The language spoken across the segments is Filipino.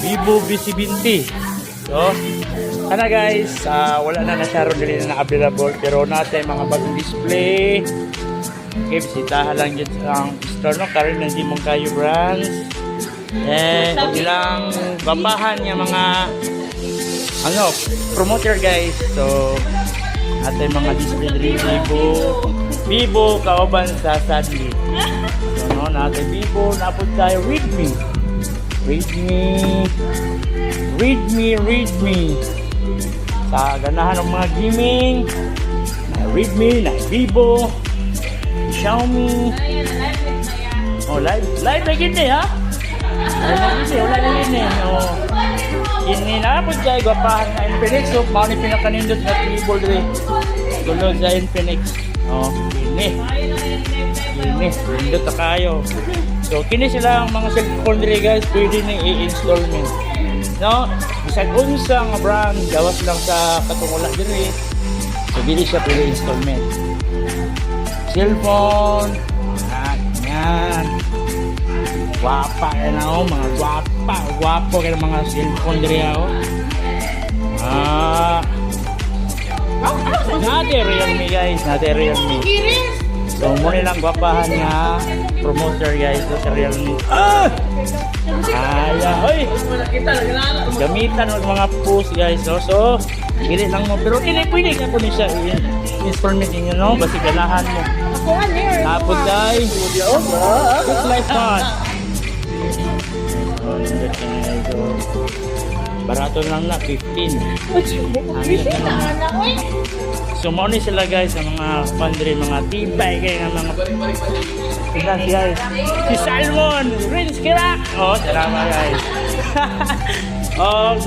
Vivo V70. So, sana guys, wala na nasyaro dili na available pero natin mga bagong display. Okay, bisitahan lang yun ang store no, karon hindi mong kayo brands. Ilang babahan yung mga promoter guys. So, natin mga display diri Vivo kauban sa Sadly. So, no, natin Vivo, napod tayo Redmi. Redmi. Sa ganahan ng mga gaming, na Redmi, na Vivo, Xiaomi. Oh, live lagi ni ha? Wala na yun eh. Oh. Ininapod kayo, gwapahan na Infinix. So, mao ni pinakanindot na keyboard rin. Gulod sa Infinix. Oh, ini. Rindot na kayo. So, kini sila ang mga cellphone rin guys. Pwede na i-installment. No? Isang unsa nga brand. Gawas lang sa katungula din eh. So, dili siya pwede installment. Cellphone. Yan. Guwapa kayo na ako. Mga guwapo kayo mga cellphone rin ako. Natin Realme guys. So, muna lang gwapahan nga promoter guys sa Realme. Hoy! Gamitan ng mga post guys. So, hindi lang mo. Pero pwede ka po niya installment niyo, no? Basta ganahan mo. Tapos guys, just like that. Barato lang na, 15. So, muna sila guys, ang mga pandre, mga tibay kayo ng mga tignan guys. Si Salmon, Rinse Kirak. Oh, salamat guys.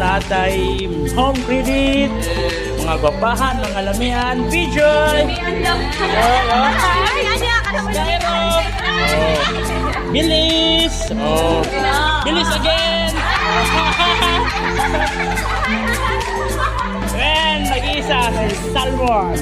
natay home credit, mga gwapahan, mga lamihan, Bijoy. Bilis. Bilis again. And nag-isa si Salmon.